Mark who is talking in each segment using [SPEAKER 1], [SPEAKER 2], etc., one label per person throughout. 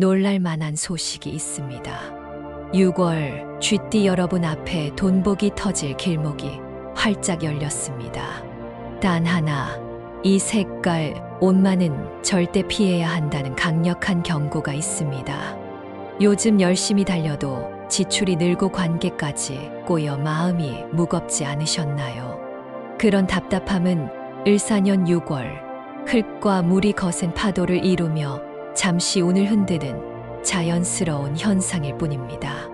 [SPEAKER 1] 놀랄 만한 소식이 있습니다. 6월 쥐띠 여러분 앞에 돈복이 터질 길목이 활짝 열렸습니다. 단 하나, 이 색깔 옷만은 절대 피해야 한다는 강력한 경고가 있습니다. 요즘 열심히 달려도 지출이 늘고 관계까지 꼬여 마음이 무겁지 않으셨나요? 그런 답답함은 을사년 6월 흙과 물이 거센 파도를 이루며 잠시 운을 흔드는 자연스러운 현상일 뿐입니다.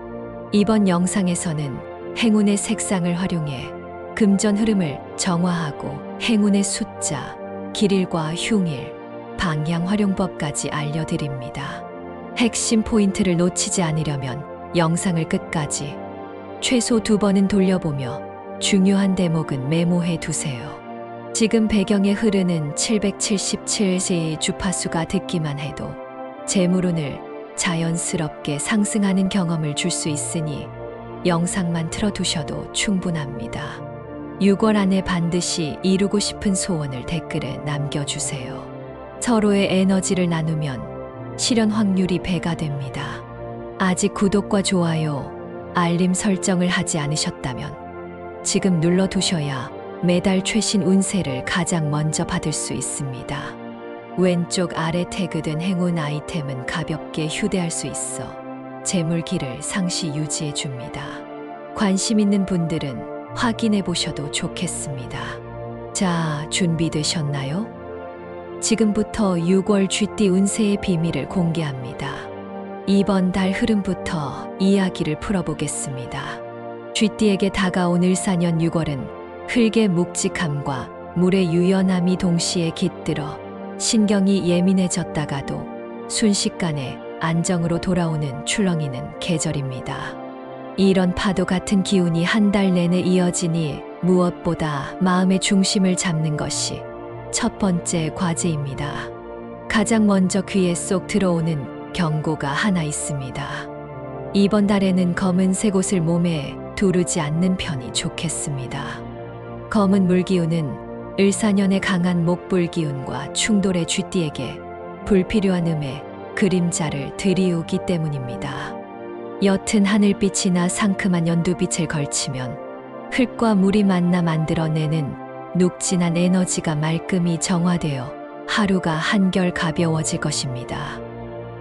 [SPEAKER 1] 이번 영상에서는 행운의 색상을 활용해 금전 흐름을 정화하고 행운의 숫자, 길일과 흉일, 방향 활용법까지 알려드립니다. 핵심 포인트를 놓치지 않으려면 영상을 끝까지 최소 2번은 돌려보며 중요한 대목은 메모해 두세요. 지금 배경에 흐르는 777시 주파수가 듣기만 해도 재물운을 자연스럽게 상승하는 경험을 줄 수 있으니 영상만 틀어두셔도 충분합니다. 6월 안에 반드시 이루고 싶은 소원을 댓글에 남겨주세요. 서로의 에너지를 나누면 실현 확률이 배가 됩니다. 아직 구독과 좋아요, 알림 설정을 하지 않으셨다면 지금 눌러두셔야 매달 최신 운세를 가장 먼저 받을 수 있습니다. 왼쪽 아래 태그된 행운 아이템은 가볍게 휴대할 수 있어 재물길을 상시 유지해 줍니다. 관심 있는 분들은 확인해 보셔도 좋겠습니다. 자, 준비되셨나요? 지금부터 6월 쥐띠 운세의 비밀을 공개합니다. 이번 달 흐름부터 이야기를 풀어보겠습니다. 쥐띠에게 다가온 을사년 6월은 흙의 묵직함과 물의 유연함이 동시에 깃들어 신경이 예민해졌다가도 순식간에 안정으로 돌아오는 출렁이는 계절입니다. 이런 파도 같은 기운이 한 달 내내 이어지니 무엇보다 마음의 중심을 잡는 것이 첫 번째 과제입니다. 가장 먼저 귀에 쏙 들어오는 경고가 하나 있습니다. 이번 달에는 검은색 옷을 몸에 두르지 않는 편이 좋겠습니다. 검은 물기운은 을사년의 강한 목불기운과 충돌의 쥐띠에게 불필요한 음의 그림자를 들이우기 때문입니다. 옅은 하늘빛이나 상큼한 연두빛을 걸치면 흙과 물이 만나 만들어내는 눅진한 에너지가 말끔히 정화되어 하루가 한결 가벼워질 것입니다.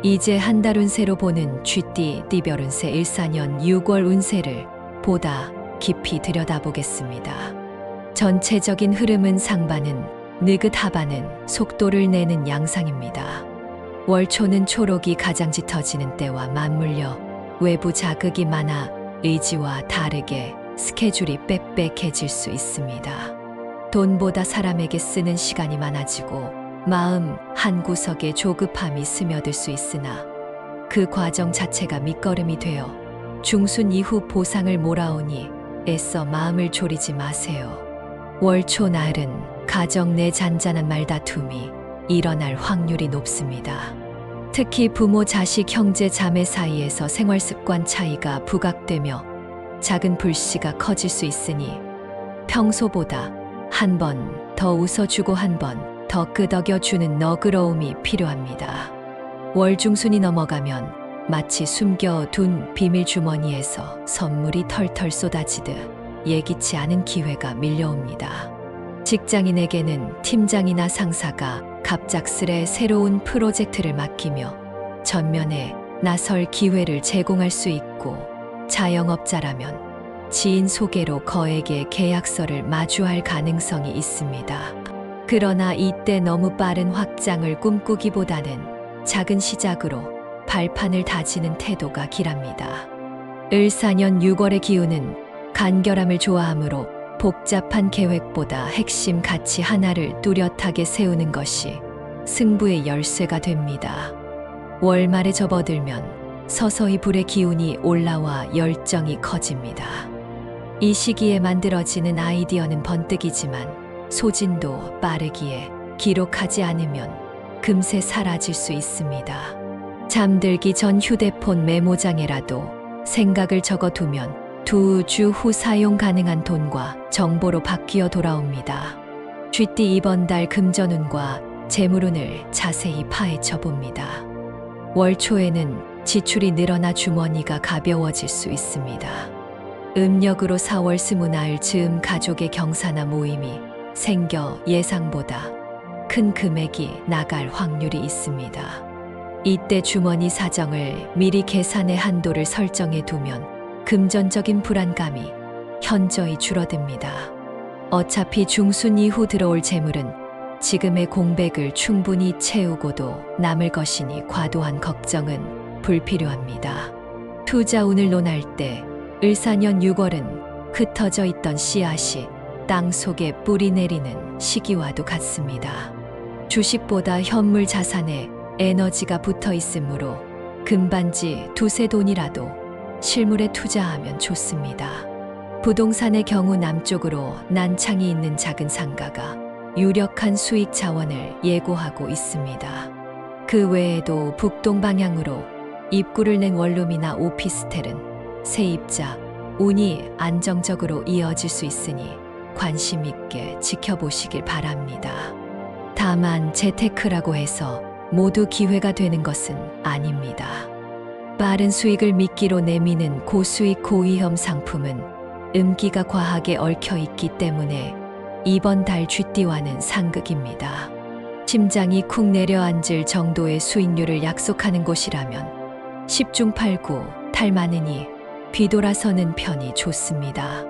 [SPEAKER 1] 이제 한 달 운세로 보는 쥐띠 띠별 운세 을사년 6월 운세를 보다 깊이 들여다보겠습니다. 전체적인 흐름은 상반은 느긋 하반은 속도를 내는 양상입니다. 월초는 초록이 가장 짙어지는 때와 맞물려 외부 자극이 많아 의지와 다르게 스케줄이 빽빽해질 수 있습니다. 돈보다 사람에게 쓰는 시간이 많아지고 마음 한구석에 조급함이 스며들 수 있으나 그 과정 자체가 밑거름이 되어 중순 이후 보상을 몰아오니 애써 마음을 졸이지 마세요. 월초 날은 가정 내 잔잔한 말다툼이 일어날 확률이 높습니다. 특히 부모, 자식, 형제, 자매 사이에서 생활 습관 차이가 부각되며 작은 불씨가 커질 수 있으니 평소보다 한 번 더 웃어주고 한 번 더 끄덕여주는 너그러움이 필요합니다. 월 중순이 넘어가면 마치 숨겨둔 비밀 주머니에서 선물이 털털 쏟아지듯 예기치 않은 기회가 밀려옵니다. 직장인에게는 팀장이나 상사가 갑작스레 새로운 프로젝트를 맡기며 전면에 나설 기회를 제공할 수 있고, 자영업자라면 지인 소개로 거액의 계약서를 마주할 가능성이 있습니다. 그러나 이때 너무 빠른 확장을 꿈꾸기보다는 작은 시작으로 발판을 다지는 태도가 길합니다. 을사년 6월의 기운은 간결함을 좋아하므로 복잡한 계획보다 핵심 가치 하나를 뚜렷하게 세우는 것이 승부의 열쇠가 됩니다. 월말에 접어들면 서서히 불의 기운이 올라와 열정이 커집니다. 이 시기에 만들어지는 아이디어는 번뜩이지만 소진도 빠르기에 기록하지 않으면 금세 사라질 수 있습니다. 잠들기 전 휴대폰 메모장에라도 생각을 적어두면 2주 후 사용 가능한 돈과 정보로 바뀌어 돌아옵니다. 쥐띠 이번 달 금전운과 재물운을 자세히 파헤쳐 봅니다. 월 초에는 지출이 늘어나 주머니가 가벼워질 수 있습니다. 음력으로 4월 20날 즈음 가족의 경사나 모임이 생겨 예상보다 큰 금액이 나갈 확률이 있습니다. 이때 주머니 사정을 미리 계산의 한도를 설정해 두면 금전적인 불안감이 현저히 줄어듭니다. 어차피 중순 이후 들어올 재물은 지금의 공백을 충분히 채우고도 남을 것이니 과도한 걱정은 불필요합니다. 투자 운을 논할 때 을사년 6월은 흩어져 있던 씨앗이 땅 속에 뿌리 내리는 시기와도 같습니다. 주식보다 현물 자산에 에너지가 붙어 있으므로 금반지 두세 돈이라도 실물에 투자하면 좋습니다. 부동산의 경우 남쪽으로 난창이 있는 작은 상가가 유력한 수익 자원을 예고하고 있습니다. 그 외에도 북동 방향으로 입구를 낸 원룸이나 오피스텔은 세입자, 운이 안정적으로 이어질 수 있으니 관심 있게 지켜보시길 바랍니다. 다만 재테크라고 해서 모두 기회가 되는 것은 아닙니다. 빠른 수익을 미끼로 내미는 고수익 고위험 상품은 음기가 과하게 얽혀 있기 때문에 이번 달 쥐띠와는 상극입니다. 심장이 쿵 내려앉을 정도의 수익률을 약속하는 곳이라면 10중 8구 탈 많으니 뒤돌아서는 편이 좋습니다.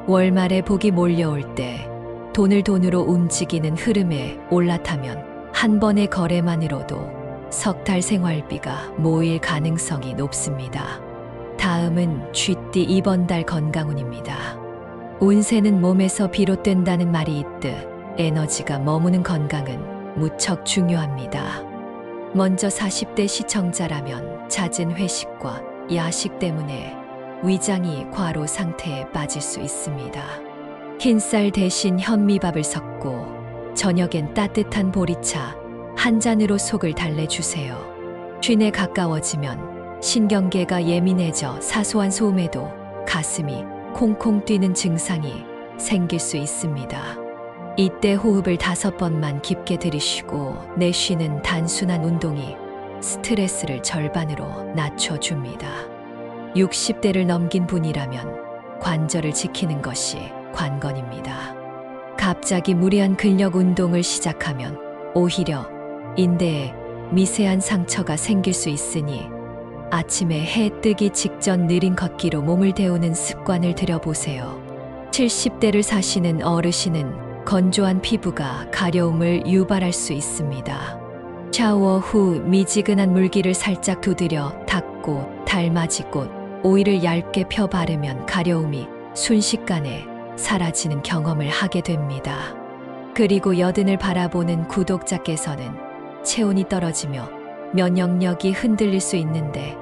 [SPEAKER 1] 월말에 복이 몰려올 때 돈을 돈으로 움직이는 흐름에 올라타면 한 번의 거래만으로도 석 달 생활비가 모일 가능성이 높습니다. 다음은 쥐띠 이번 달 건강운입니다. 운세는 몸에서 비롯된다는 말이 있듯 에너지가 머무는 건강은 무척 중요합니다. 먼저 40대 시청자라면 잦은 회식과 야식 때문에 위장이 과로 상태에 빠질 수 있습니다. 흰쌀 대신 현미밥을 섞고 저녁엔 따뜻한 보리차 한 잔으로 속을 달래주세요. 쉰에 가까워지면 신경계가 예민해져 사소한 소음에도 가슴이 콩콩 뛰는 증상이 생길 수 있습니다. 이때 호흡을 5번만 깊게 들이쉬고 내쉬는 단순한 운동이 스트레스를 절반으로 낮춰줍니다. 60대를 넘긴 분이라면 관절을 지키는 것이 관건입니다. 갑자기 무리한 근력 운동을 시작하면 오히려 인대에 미세한 상처가 생길 수 있으니 아침에 해 뜨기 직전 느린 걷기로 몸을 데우는 습관을 들여보세요. 70대를 사시는 어르신은 건조한 피부가 가려움을 유발할 수 있습니다. 샤워 후 미지근한 물기를 살짝 두드려 닦고 달맞이꽃, 오일을 얇게 펴 바르면 가려움이 순식간에 사라지는 경험을 하게 됩니다. 그리고 여든을 바라보는 구독자께서는 체온이 떨어지며 면역력이 흔들릴 수 있는데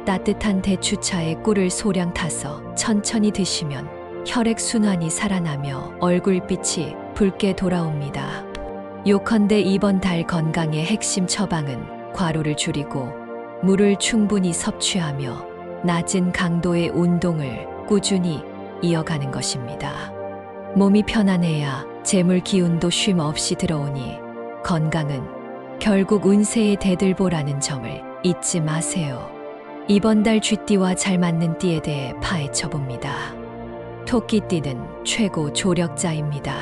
[SPEAKER 1] 따뜻한 대추차에 꿀을 소량 타서 천천히 드시면 혈액순환이 살아나며 얼굴빛이 붉게 돌아옵니다. 요컨대 이번 달 건강의 핵심 처방은 과로를 줄이고 물을 충분히 섭취하며 낮은 강도의 운동을 꾸준히 이어가는 것입니다. 몸이 편안해야 재물 기운도 쉼 없이 들어오니 건강은 결국 운세의 대들보라는 점을 잊지 마세요. 이번 달 쥐띠와 잘 맞는 띠에 대해 파헤쳐 봅니다. 토끼띠는 최고 조력자입니다.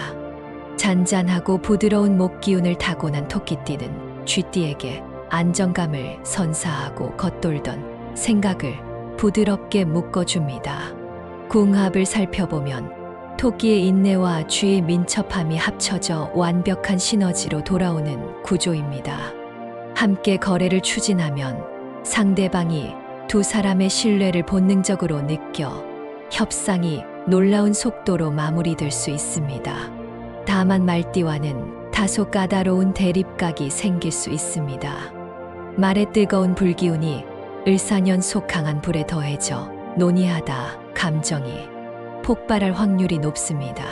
[SPEAKER 1] 잔잔하고 부드러운 목 기운을 타고난 토끼띠는 쥐띠에게 안정감을 선사하고 겉돌던 생각을 부드럽게 묶어줍니다. 궁합을 살펴보면 토끼의 인내와 쥐의 민첩함이 합쳐져 완벽한 시너지로 돌아오는 구조입니다. 함께 거래를 추진하면 상대방이 두 사람의 신뢰를 본능적으로 느껴 협상이 놀라운 속도로 마무리될 수 있습니다. 다만 말띠와는 다소 까다로운 대립각이 생길 수 있습니다. 말의 뜨거운 불기운이 을사년 속 강한 불에 더해져 논의하다 감정이 폭발할 확률이 높습니다.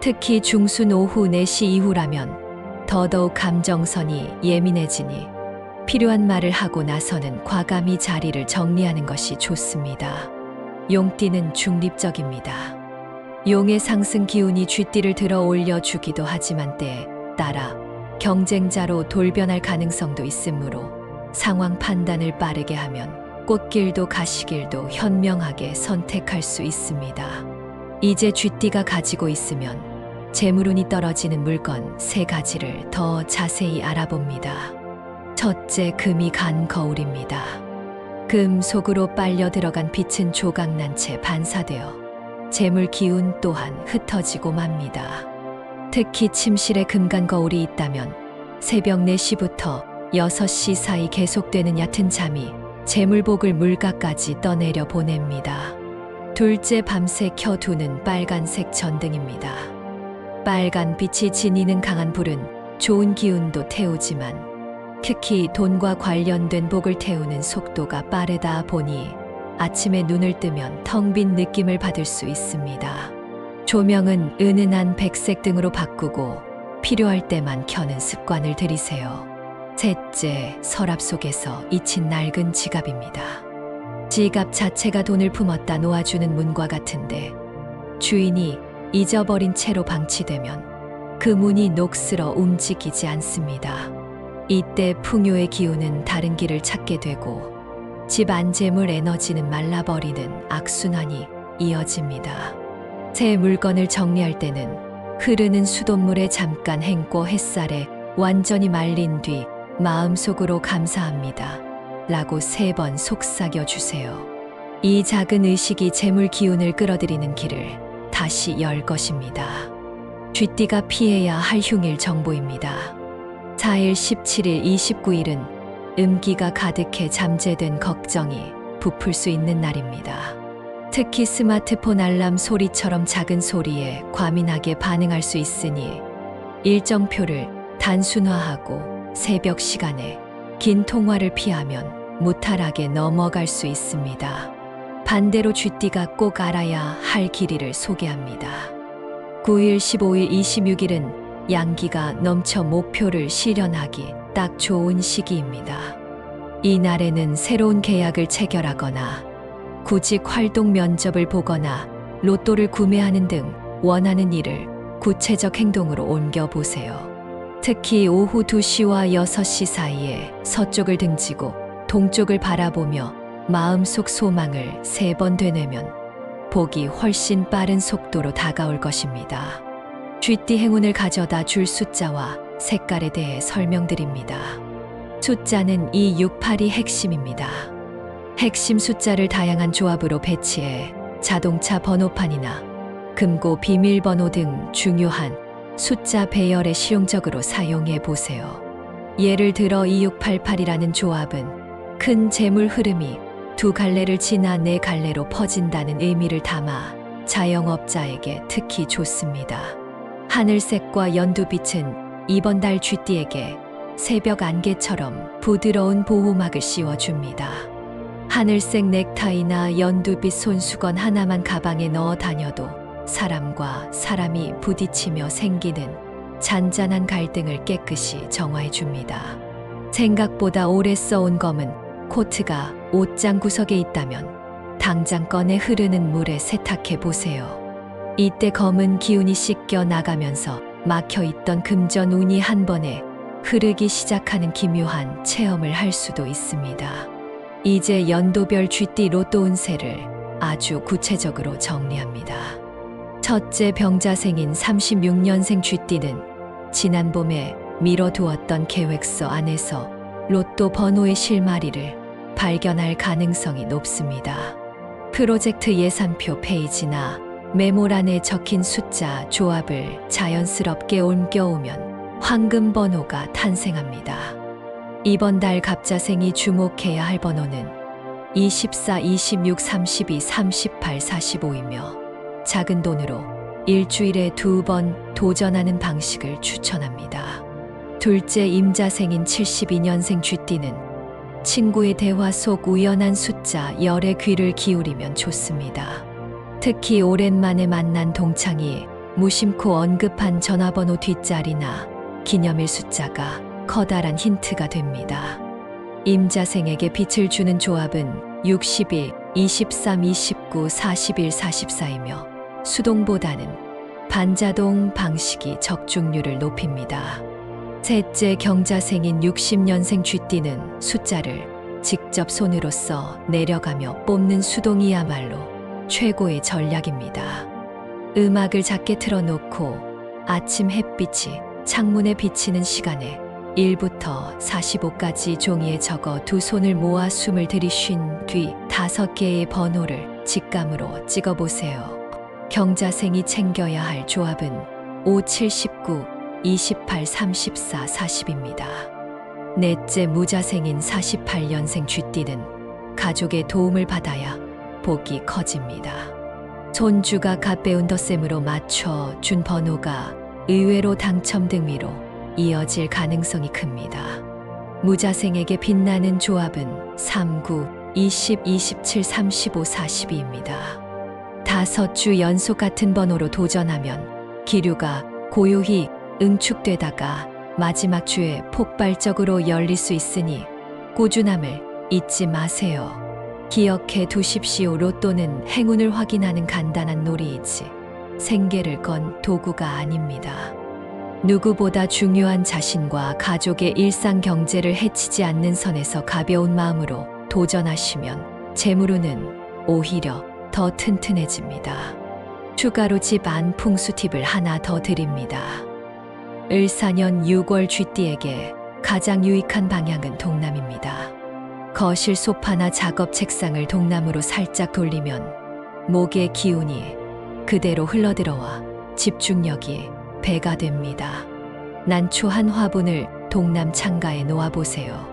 [SPEAKER 1] 특히 중순 오후 4시 이후라면 더더욱 감정선이 예민해지니 필요한 말을 하고 나서는 과감히 자리를 정리하는 것이 좋습니다. 용띠는 중립적입니다. 용의 상승 기운이 쥐띠를 들어 올려주기도 하지만 때에 따라 경쟁자로 돌변할 가능성도 있으므로 상황 판단을 빠르게 하면 꽃길도 가시길도 현명하게 선택할 수 있습니다. 이제 쥐띠가 가지고 있으면 재물운이 떨어지는 물건 3가지를 더 자세히 알아봅니다. 첫째, 금이 간 거울입니다. 금 속으로 빨려 들어간 빛은 조각난 채 반사되어 재물 기운 또한 흩어지고 맙니다. 특히 침실에 금간 거울이 있다면 새벽 4시부터 6시 사이 계속되는 얕은 잠이 재물복을 물가까지 떠내려 보냅니다. 둘째, 밤새 켜두는 빨간색 전등입니다. 빨간 빛이 지니는 강한 불은 좋은 기운도 태우지만 특히 돈과 관련된 복을 태우는 속도가 빠르다 보니 아침에 눈을 뜨면 텅 빈 느낌을 받을 수 있습니다. 조명은 은은한 백색 등으로 바꾸고 필요할 때만 켜는 습관을 들이세요. 셋째, 서랍 속에서 잊힌 낡은 지갑입니다. 지갑 자체가 돈을 품었다 놓아주는 문과 같은데 주인이 잊어버린 채로 방치되면 그 문이 녹슬어 움직이지 않습니다. 이때 풍요의 기운은 다른 길을 찾게 되고 집 안재물 에너지는 말라버리는 악순환이 이어집니다. 새 물건을 정리할 때는 흐르는 수돗물에 잠깐 헹궈 햇살에 완전히 말린 뒤 마음속으로 감사합니다 라고 3번 속삭여 주세요. 이 작은 의식이 재물 기운을 끌어들이는 길을 다시 열 것입니다. 쥐띠가 피해야 할 흉일 정보입니다. 4일, 17일, 29일은 음기가 가득해 잠재된 걱정이 부풀 수 있는 날입니다. 특히 스마트폰 알람 소리처럼 작은 소리에 과민하게 반응할 수 있으니 일정표를 단순화하고 새벽 시간에 긴 통화를 피하면 무탈하게 넘어갈 수 있습니다. 반대로 쥐띠가 꼭 알아야 할 길이를 소개합니다. 9일, 15일, 26일은 양기가 넘쳐 목표를 실현하기 딱 좋은 시기입니다. 이 날에는 새로운 계약을 체결하거나 구직 활동 면접을 보거나 로또를 구매하는 등 원하는 일을 구체적 행동으로 옮겨보세요. 특히 오후 2시와 6시 사이에 서쪽을 등지고 동쪽을 바라보며 마음속 소망을 3번 되뇌면 복이 훨씬 빠른 속도로 다가올 것입니다. 쥐띠 행운을 가져다 줄 숫자와 색깔에 대해 설명드립니다. 숫자는 2, 6, 8이 핵심입니다. 핵심 숫자를 다양한 조합으로 배치해 자동차 번호판이나 금고 비밀번호 등 중요한 숫자 배열에 실용적으로 사용해 보세요. 예를 들어 2688이라는 조합은 큰 재물 흐름이 2갈래를 지나 4갈래로 퍼진다는 의미를 담아 자영업자에게 특히 좋습니다. 하늘색과 연두빛은 이번 달 쥐띠에게 새벽 안개처럼 부드러운 보호막을 씌워줍니다. 하늘색 넥타이나 연두빛 손수건 하나만 가방에 넣어 다녀도 사람과 사람이 부딪히며 생기는 잔잔한 갈등을 깨끗이 정화해줍니다. 생각보다 오래 써온 검은 코트가 옷장 구석에 있다면 당장 꺼내 흐르는 물에 세탁해 보세요. 이때 검은 기운이 씻겨 나가면서 막혀있던 금전 운이 한 번에 흐르기 시작하는 기묘한 체험을 할 수도 있습니다. 이제 연도별 쥐띠 로또 운세를 아주 구체적으로 정리합니다. 첫째, 병자생인 36년생 쥐띠는 지난 봄에 미뤄두었던 계획서 안에서 로또 번호의 실마리를 발견할 가능성이 높습니다. 프로젝트 예산표 페이지나 메모란에 적힌 숫자 조합을 자연스럽게 옮겨오면 황금 번호가 탄생합니다. 이번 달 갑자생이 주목해야 할 번호는 24, 26, 32, 38, 45이며 작은 돈으로 일주일에 2번 도전하는 방식을 추천합니다. 둘째, 임자생인 72년생 쥐띠는 친구의 대화 속 우연한 숫자 10에 귀를 기울이면 좋습니다. 특히 오랜만에 만난 동창이 무심코 언급한 전화번호 뒷자리나 기념일 숫자가 커다란 힌트가 됩니다. 임자생에게 빛을 주는 조합은 61, 23, 29, 41, 44이며 수동보다는 반자동 방식이 적중률을 높입니다. 셋째 경자생인 60년생 쥐띠는 숫자를 직접 손으로 써 내려가며 뽑는 수동이야말로 최고의 전략입니다. 음악을 작게 틀어놓고 아침 햇빛이 창문에 비치는 시간에 1부터 45까지 종이에 적어 두 손을 모아 숨을 들이쉰 뒤 5개의 번호를 직감으로 찍어보세요. 경자생이 챙겨야 할 조합은 5, 7, 19, 28, 34, 40입니다. 넷째 무자생인 48년생 쥐띠는 가족의 도움을 받아야 복이 커집니다. 손주가 갓 배운 덧셈으로 맞춰 준 번호가 의외로 당첨 등위로 이어질 가능성이 큽니다. 무자생에게 빛나는 조합은 3, 9, 20, 27, 35, 42입니다. 5주 연속 같은 번호로 도전하면 기류가 고요히 응축되다가 마지막 주에 폭발적으로 열릴 수 있으니 꾸준함을 잊지 마세요. 기억해 두십시오. 로또는 행운을 확인하는 간단한 놀이이지 생계를 건 도구가 아닙니다. 누구보다 중요한 자신과 가족의 일상 경제를 해치지 않는 선에서 가벼운 마음으로 도전하시면 재물운은 오히려 더 튼튼해집니다. 추가로 집안 풍수 팁을 하나 더 드립니다. 을사년 6월 쥐띠에게 가장 유익한 방향은 동남입니다. 거실 소파나 작업 책상을 동남으로 살짝 돌리면 목의 기운이 그대로 흘러들어와 집중력이 배가 됩니다. 난초 한 화분을 동남 창가에 놓아보세요.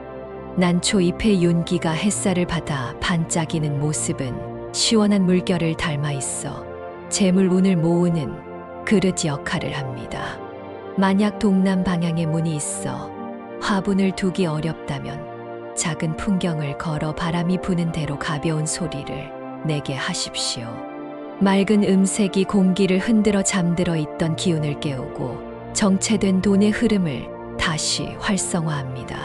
[SPEAKER 1] 난초 잎의 윤기가 햇살을 받아 반짝이는 모습은 시원한 물결을 닮아 있어 재물운을 모으는 그릇 역할을 합니다. 만약 동남 방향에 문이 있어 화분을 두기 어렵다면 작은 풍경을 걸어 바람이 부는 대로 가벼운 소리를 내게 하십시오. 맑은 음색이 공기를 흔들어 잠들어 있던 기운을 깨우고 정체된 돈의 흐름을 다시 활성화합니다.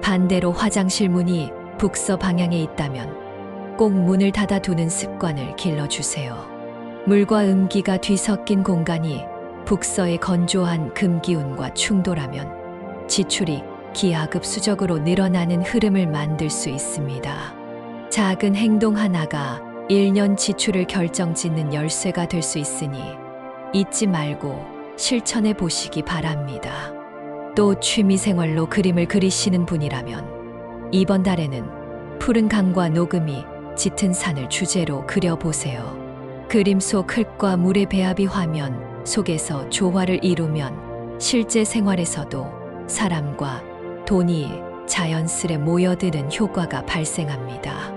[SPEAKER 1] 반대로 화장실 문이 북서 방향에 있다면 꼭 문을 닫아두는 습관을 길러주세요. 물과 음기가 뒤섞인 공간이 북서의 건조한 금기운과 충돌하면 지출이 기하급수적으로 늘어나는 흐름을 만들 수 있습니다. 작은 행동 하나가 1년 지출을 결정짓는 열쇠가 될 수 있으니 잊지 말고 실천해 보시기 바랍니다. 또 취미생활로 그림을 그리시는 분이라면 이번 달에는 푸른 강과 녹음이 짙은 산을 주제로 그려보세요. 그림 속 흙과 물의 배합이 화면 속에서 조화를 이루면 실제 생활에서도 사람과 돈이 자연스레 모여드는 효과가 발생합니다.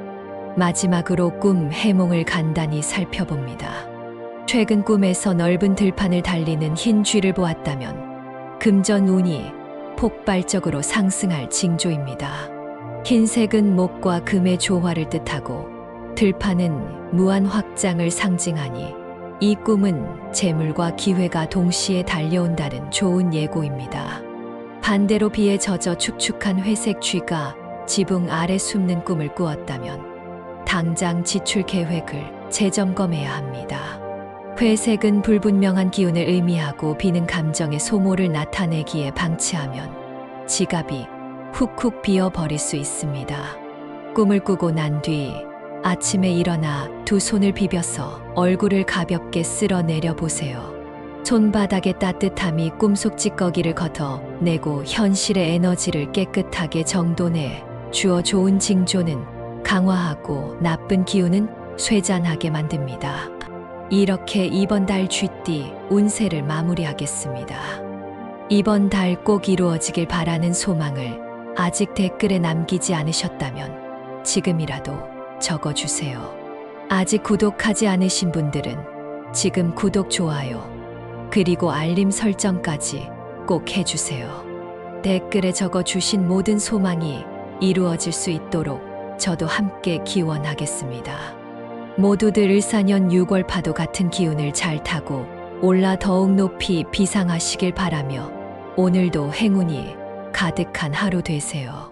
[SPEAKER 1] 마지막으로 꿈 해몽을 간단히 살펴봅니다. 최근 꿈에서 넓은 들판을 달리는 흰 쥐를 보았다면 금전 운이 폭발적으로 상승할 징조입니다. 흰색은 목과 금의 조화를 뜻하고 들판은 무한 확장을 상징하니 이 꿈은 재물과 기회가 동시에 달려온다는 좋은 예고입니다. 반대로 비에 젖어 축축한 회색 쥐가 지붕 아래 숨는 꿈을 꾸었다면 당장 지출 계획을 재점검해야 합니다. 회색은 불분명한 기운을 의미하고 비는 감정의 소모를 나타내기에 방치하면 지갑이 훅훅 비어버릴 수 있습니다. 꿈을 꾸고 난 뒤 아침에 일어나 두 손을 비벼서 얼굴을 가볍게 쓸어내려 보세요. 손바닥의 따뜻함이 꿈속 찌꺼기를 걷어내고 현실의 에너지를 깨끗하게 정돈해 주어 좋은 징조는 강화하고 나쁜 기운은 쇠잔하게 만듭니다. 이렇게 이번 달 쥐띠 운세를 마무리하겠습니다. 이번 달 꼭 이루어지길 바라는 소망을 아직 댓글에 남기지 않으셨다면 지금이라도 적어주세요. 아직 구독하지 않으신 분들은 지금 구독, 좋아요, 그리고 알림 설정까지 꼭 해주세요. 댓글에 적어주신 모든 소망이 이루어질 수 있도록 저도 함께 기원하겠습니다. 모두들 을사년 6월 파도 같은 기운을 잘 타고 올라 더욱 높이 비상하시길 바라며 오늘도 행운이 가득한 하루 되세요.